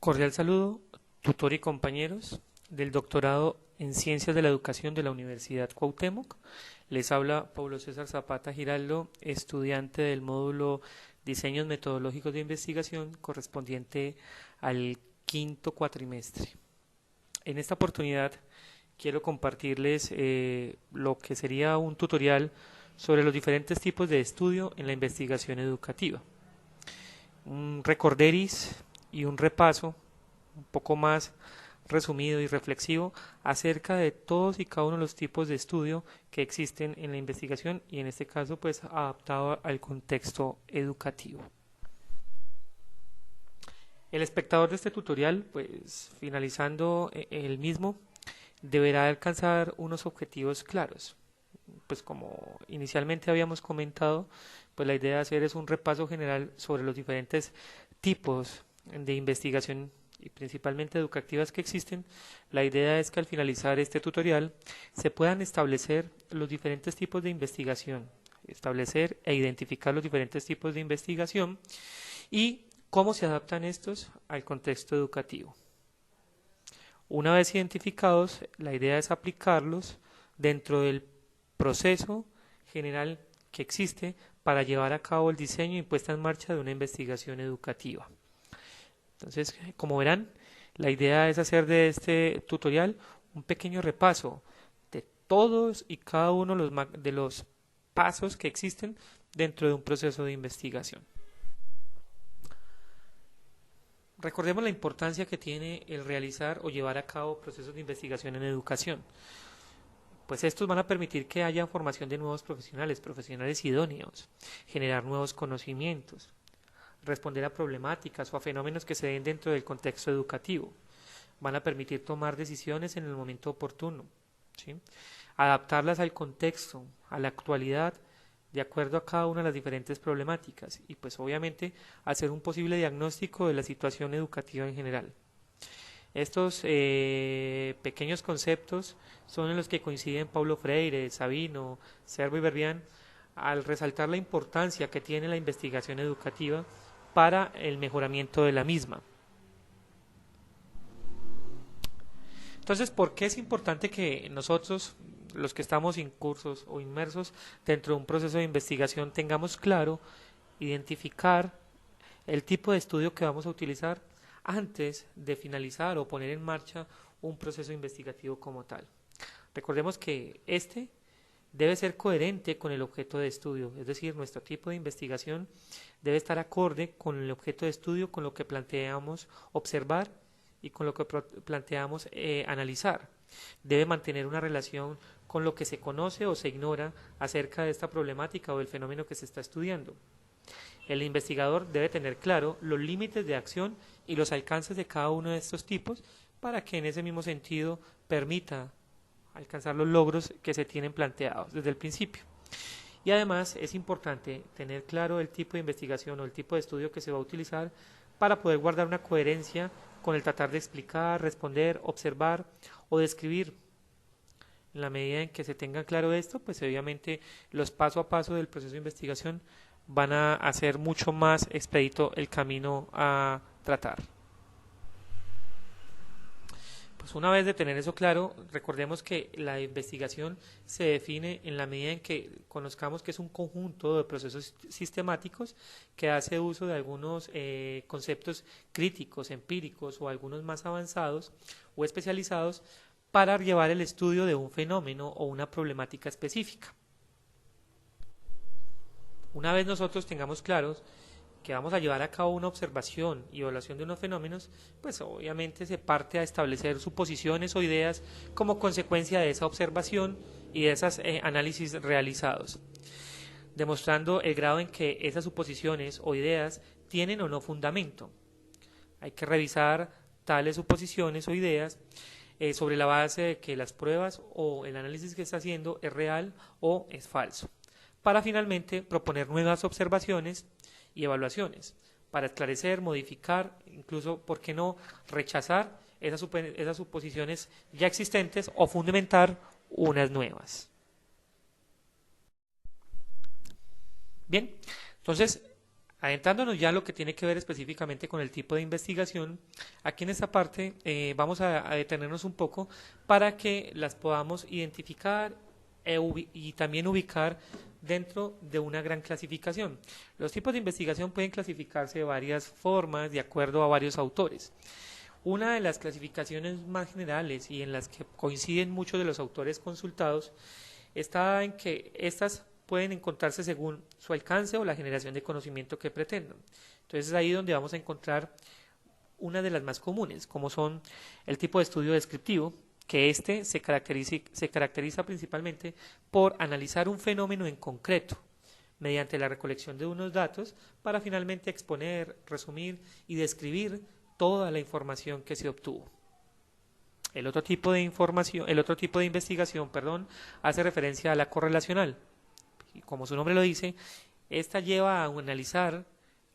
Cordial saludo, tutor y compañeros del doctorado en Ciencias de la Educación de la Universidad Cuauhtémoc. Les habla Pablo César Zapata Giraldo, estudiante del módulo Diseños Metodológicos de Investigación correspondiente al quinto cuatrimestre. En esta oportunidad quiero compartirles lo que sería un tutorial sobre los diferentes tipos de estudio en la investigación educativa. Un recorderis y un repaso un poco más resumido y reflexivo acerca de todos y cada uno de los tipos de estudio que existen en la investigación y en este caso pues adaptado al contexto educativo. El espectador de este tutorial, pues finalizando el mismo, deberá alcanzar unos objetivos claros. Pues como inicialmente habíamos comentado, pues la idea de hacer es un repaso general sobre los diferentes tipos de investigación y principalmente educativas que existen. La idea es que al finalizar este tutorial se puedan establecer los diferentes tipos de investigación, establecer e identificar los diferentes tipos de investigación y cómo se adaptan estos al contexto educativo. Una vez identificados, la idea es aplicarlos dentro del proceso general que existe para llevar a cabo el diseño y puesta en marcha de una investigación educativa. Entonces, como verán, la idea es hacer de este tutorial un pequeño repaso de todos y cada uno de los pasos que existen dentro de un proceso de investigación. Recordemos la importancia que tiene el realizar o llevar a cabo procesos de investigación en educación. Pues estos van a permitir que haya formación de nuevos profesionales idóneos, generar nuevos conocimientos, responder a problemáticas o a fenómenos que se den dentro del contexto educativo. Van a permitir tomar decisiones en el momento oportuno, ¿sí? Adaptarlas al contexto, a la actualidad, de acuerdo a cada una de las diferentes problemáticas y pues obviamente hacer un posible diagnóstico de la situación educativa en general. Estos pequeños conceptos son en los que coinciden Paulo Freire, Sabino, Cervo y Verbian al resaltar la importancia que tiene la investigación educativa para el mejoramiento de la misma. Entonces, ¿por qué es importante que nosotros, los que estamos incursos o inmersos dentro de un proceso de investigación, tengamos claro identificar el tipo de estudio que vamos a utilizar antes de finalizar o poner en marcha un proceso investigativo como tal? Recordemos que este debe ser coherente con el objeto de estudio, es decir, nuestro tipo de investigación debe estar acorde con el objeto de estudio, con lo que planteamos observar y con lo que planteamos analizar. Debe mantener una relación con lo que se conoce o se ignora acerca de esta problemática o del fenómeno que se está estudiando. El investigador debe tener claro los límites de acción y los alcances de cada uno de estos tipos para que en ese mismo sentido permita alcanzar los logros que se tienen planteados desde el principio. Y además es importante tener claro el tipo de investigación o el tipo de estudio que se va a utilizar para poder guardar una coherencia con el tratar de explicar, responder, observar o describir. En la medida en que se tenga claro esto, pues obviamente los paso a paso del proceso de investigación van a hacer mucho más expedito el camino a tratar. Pues una vez de tener eso claro, recordemos que la investigación se define en la medida en que conozcamos que es un conjunto de procesos sistemáticos que hace uso de algunos conceptos críticos, empíricos o algunos más avanzados o especializados para llevar el estudio de un fenómeno o una problemática específica. Una vez nosotros tengamos claros que vamos a llevar a cabo una observación y evaluación de unos fenómenos, pues obviamente se parte a establecer suposiciones o ideas como consecuencia de esa observación y de esos análisis realizados, demostrando el grado en que esas suposiciones o ideas tienen o no fundamento. Hay que revisar tales suposiciones o ideas sobre la base de que las pruebas o el análisis que está haciendo es real o es falso, para finalmente proponer nuevas observaciones y evaluaciones para esclarecer, modificar, incluso, ¿por qué no rechazar esas suposiciones ya existentes o fundamentar unas nuevas? Bien, entonces Adentrándonos ya a lo que tiene que ver específicamente con el tipo de investigación, aquí en esta parte vamos a detenernos un poco para que las podamos identificar y también ubicar dentro de una gran clasificación. Los tipos de investigación pueden clasificarse de varias formas de acuerdo a varios autores. Una de las clasificaciones más generales y en las que coinciden muchos de los autores consultados está en que estas pueden encontrarse según su alcance o la generación de conocimiento que pretendan. Entonces es ahí donde vamos a encontrar una de las más comunes, como son el tipo de estudio descriptivo, que se caracteriza principalmente por analizar un fenómeno en concreto mediante la recolección de unos datos para finalmente exponer, resumir y describir toda la información que se obtuvo. El otro tipo de investigación, hace referencia a la correlacional. Y como su nombre lo dice, esta lleva a analizar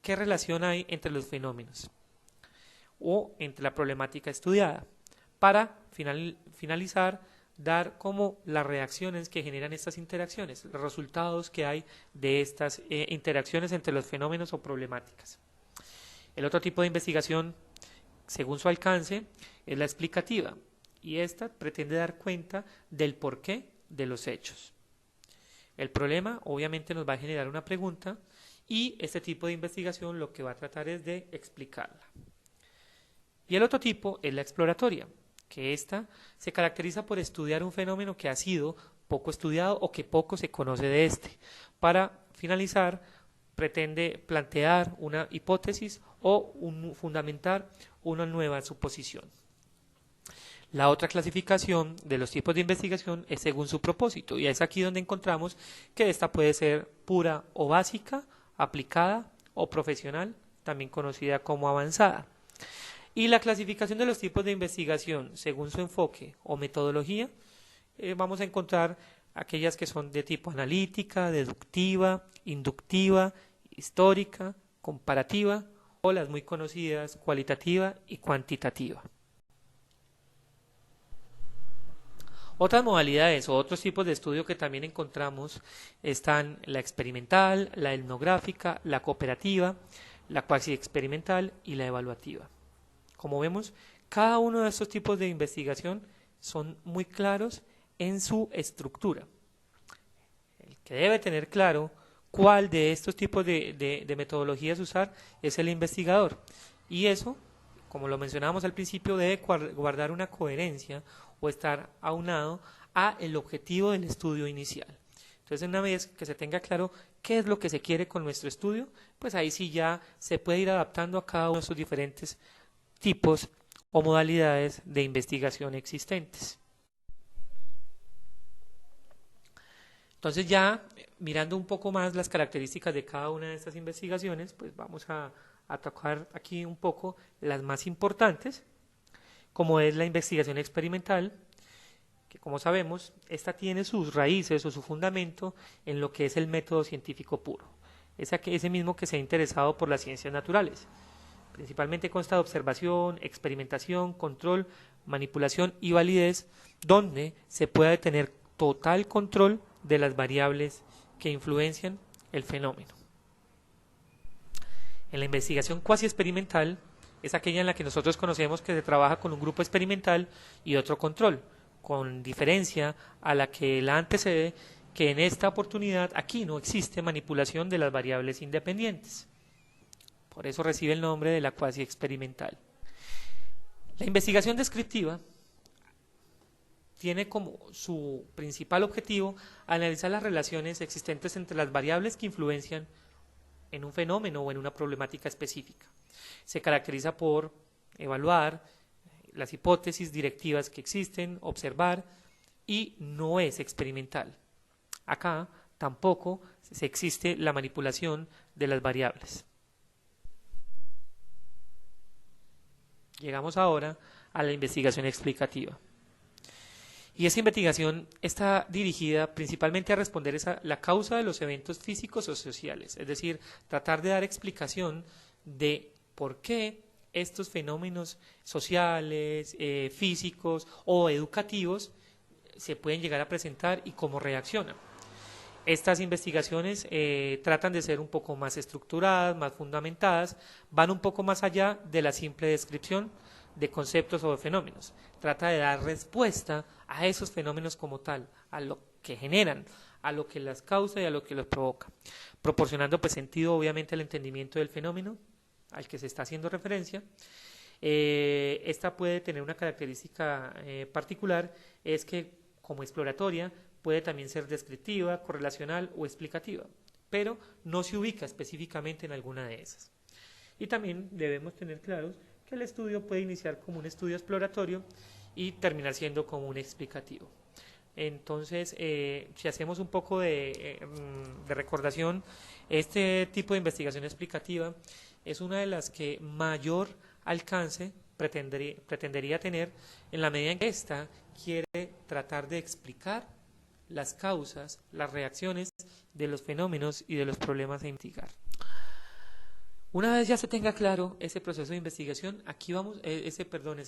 qué relación hay entre los fenómenos o entre la problemática estudiada, para finalizar, dar como las reacciones que generan estas interacciones, los resultados que hay de estas interacciones entre los fenómenos o problemáticas. El otro tipo de investigación, según su alcance, es la explicativa, y esta pretende dar cuenta del porqué de los hechos. El problema obviamente nos va a generar una pregunta y este tipo de investigación lo que va a tratar es de explicarla. Y el otro tipo es la exploratoria, que esta se caracteriza por estudiar un fenómeno que ha sido poco estudiado o que poco se conoce de este. Para finalizar, pretende plantear una hipótesis o fundamentar una nueva suposición. La otra clasificación de los tipos de investigación es según su propósito, y es aquí donde encontramos que esta puede ser pura o básica, aplicada o profesional, también conocida como avanzada. Y la clasificación de los tipos de investigación según su enfoque o metodología, vamos a encontrar aquellas que son de tipo analítica, deductiva, inductiva, histórica, comparativa, o las muy conocidas cualitativa y cuantitativa. Otras modalidades o otros tipos de estudio que también encontramos están la experimental, la etnográfica, la cooperativa, la cuasi experimental y la evaluativa. Como vemos, cada uno de estos tipos de investigación son muy claros en su estructura. El que debe tener claro cuál de estos tipos de metodologías usar es el investigador. Y eso, como lo mencionábamos al principio, debe guardar una coherencia o estar aunado a el objetivo del estudio inicial. Entonces, una vez que se tenga claro qué es lo que se quiere con nuestro estudio, pues ahí sí ya se puede ir adaptando a cada uno de sus diferentes tipos o modalidades de investigación existentes. Entonces, ya mirando un poco más las características de cada una de estas investigaciones, pues vamos a tocar aquí un poco las más importantes, como es la investigación experimental, que como sabemos, esta tiene sus raíces o su fundamento en lo que es el método científico puro. Es ese mismo que se ha interesado por las ciencias naturales. Principalmente consta de observación, experimentación, control, manipulación y validez, donde se puede tener total control de las variables que influencian el fenómeno. En la investigación cuasi experimental es aquella en la que nosotros conocemos que se trabaja con un grupo experimental y otro control, con diferencia a la que la antecede, que en esta oportunidad aquí no existe manipulación de las variables independientes. Por eso recibe el nombre de la cuasi experimental. La investigación descriptiva tiene como su principal objetivo analizar las relaciones existentes entre las variables que influencian en un fenómeno o en una problemática específica. Se caracteriza por evaluar las hipótesis directivas que existen, observar, y no es experimental. Acá tampoco existe la manipulación de las variables. Llegamos ahora a la investigación explicativa. Y esa investigación está dirigida principalmente a responder la causa de los eventos físicos o sociales, es decir, tratar de dar explicación de por qué estos fenómenos sociales, físicos o educativos se pueden llegar a presentar y cómo reaccionan. Estas investigaciones tratan de ser un poco más estructuradas, más fundamentadas, van un poco más allá de la simple descripción de conceptos o de fenómenos. Trata de dar respuesta a esos fenómenos como tal, a lo que generan, a lo que las causa y a lo que los provoca, proporcionando pues sentido obviamente al entendimiento del fenómeno al que se está haciendo referencia. Esta puede tener una característica particular, es que como exploratoria puede también ser descriptiva, correlacional o explicativa, pero no se ubica específicamente en alguna de esas. Y también debemos tener claros que el estudio puede iniciar como un estudio exploratorio y terminar siendo como un explicativo. Entonces, si hacemos un poco de recordación, este tipo de investigación explicativa es una de las que mayor alcance pretendería tener en la medida en que ésta quiere tratar de explicar las causas, las reacciones de los fenómenos y de los problemas a investigar. Una vez ya se tenga claro ese proceso de investigación, aquí vamos, ese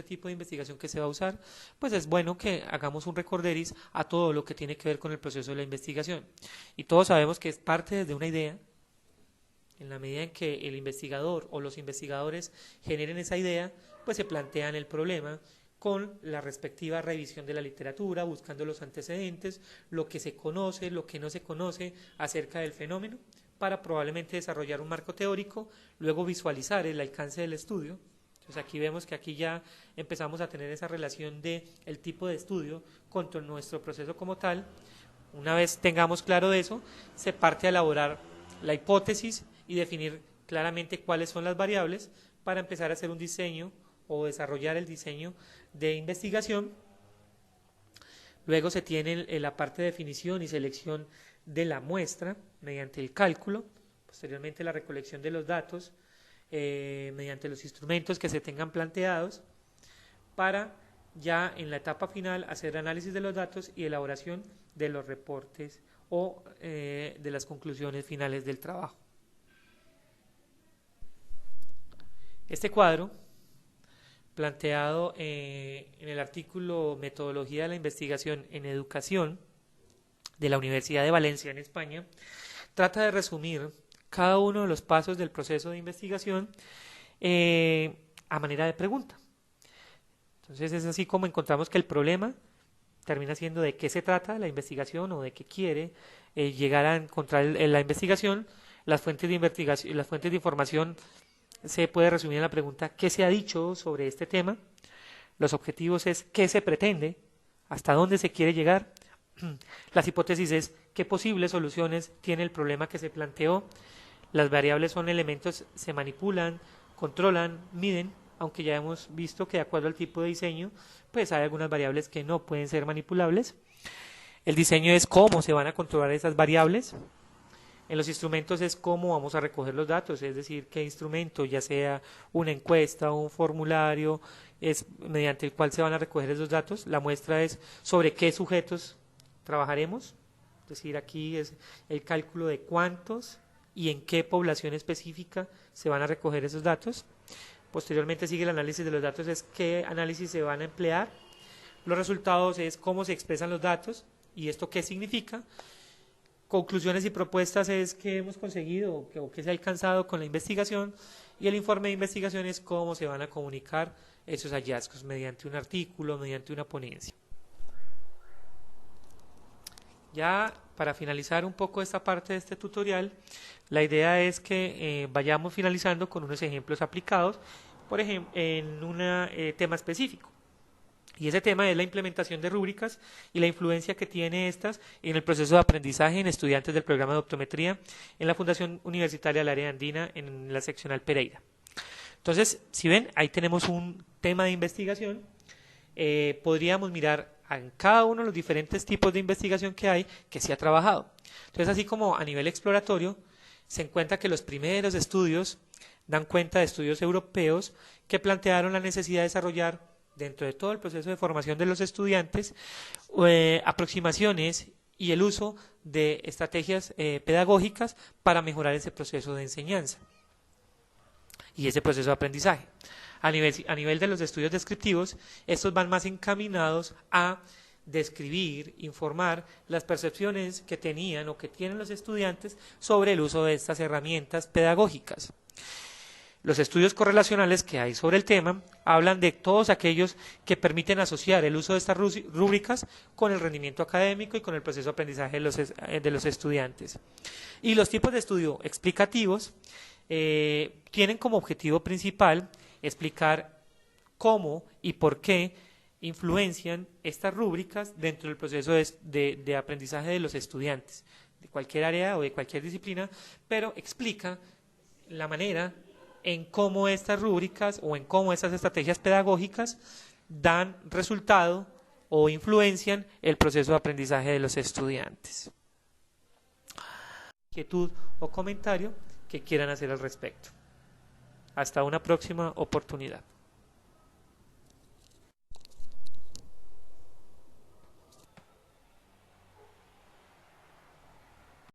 tipo de investigación que se va a usar, pues es bueno que hagamos un recorderis a todo lo que tiene que ver con el proceso de la investigación. Y todos sabemos que es parte desde una idea, en la medida en que el investigador o los investigadores generen esa idea, pues se plantean el problema con la respectiva revisión de la literatura, buscando los antecedentes, lo que se conoce, lo que no se conoce acerca del fenómeno, para probablemente desarrollar un marco teórico, luego visualizar el alcance del estudio. Entonces aquí vemos que aquí ya empezamos a tener esa relación de el tipo de estudio con nuestro proceso como tal. Una vez tengamos claro eso, se parte a elaborar la hipótesis y definir claramente cuáles son las variables para empezar a hacer un diseño o desarrollar el diseño de investigación. Luego se tiene la parte de definición y selección de la muestra mediante el cálculo, posteriormente la recolección de los datos mediante los instrumentos que se tengan planteados, para ya en la etapa final hacer análisis de los datos y elaboración de los reportes o de las conclusiones finales del trabajo. Este cuadro, planteado en el artículo Metodología de la Investigación en Educación de la Universidad de Valencia en España, trata de resumir cada uno de los pasos del proceso de investigación a manera de pregunta. Entonces es así como encontramos que el problema termina siendo de qué se trata la investigación o de qué quiere llegar a encontrar la investigación. Las fuentes de investigación, las fuentes de información se puede resumir en la pregunta ¿qué se ha dicho sobre este tema? Los objetivos es ¿qué se pretende? ¿Hasta dónde se quiere llegar? Las hipótesis es ¿qué posibles soluciones tiene el problema que se planteó? Las variables son elementos, se manipulan, controlan, miden, aunque ya hemos visto que de acuerdo al tipo de diseño, pues hay algunas variables que no pueden ser manipulables. El diseño es cómo se van a controlar esas variables. En los instrumentos es cómo vamos a recoger los datos, es decir, qué instrumento, ya sea una encuesta o un formulario, es mediante el cual se van a recoger esos datos. La muestra es sobre qué sujetos trabajaremos, es decir, aquí es el cálculo de cuántos y en qué población específica se van a recoger esos datos. Posteriormente sigue el análisis de los datos, es qué análisis se van a emplear. Los resultados es cómo se expresan los datos y esto qué significa. Conclusiones y propuestas es qué hemos conseguido o qué se ha alcanzado con la investigación, y el informe de investigación es cómo se van a comunicar esos hallazgos mediante un artículo, mediante una ponencia. Ya para finalizar un poco esta parte de este tutorial, la idea es que vayamos finalizando con unos ejemplos aplicados, por ejemplo, en un tema específico. Y ese tema es la implementación de rúbricas y la influencia que tiene estas en el proceso de aprendizaje en estudiantes del programa de optometría en la Fundación Universitaria del Área Andina en la seccional Pereira. Entonces, si ven, ahí tenemos un tema de investigación. Podríamos mirar en cada uno de los diferentes tipos de investigación que hay que se ha trabajado. Entonces, así como a nivel exploratorio, se encuentra que los primeros estudios dan cuenta de estudios europeos que plantearon la necesidad de desarrollar dentro de todo el proceso de formación de los estudiantes, aproximaciones y el uso de estrategias pedagógicas para mejorar ese proceso de enseñanza y ese proceso de aprendizaje. A nivel de los estudios descriptivos, estos van más encaminados a describir, informar las percepciones que tenían o que tienen los estudiantes sobre el uso de estas herramientas pedagógicas. Los estudios correlacionales que hay sobre el tema hablan de todos aquellos que permiten asociar el uso de estas rúbricas con el rendimiento académico y con el proceso de aprendizaje de los estudiantes. Y los tipos de estudio explicativos tienen como objetivo principal explicar cómo y por qué influencian estas rúbricas dentro del proceso de aprendizaje de los estudiantes, de cualquier área o de cualquier disciplina, pero explica la manera en cómo estas rúbricas o en cómo estas estrategias pedagógicas dan resultado o influencian el proceso de aprendizaje de los estudiantes. Inquietud o comentario que quieran hacer al respecto. Hasta una próxima oportunidad.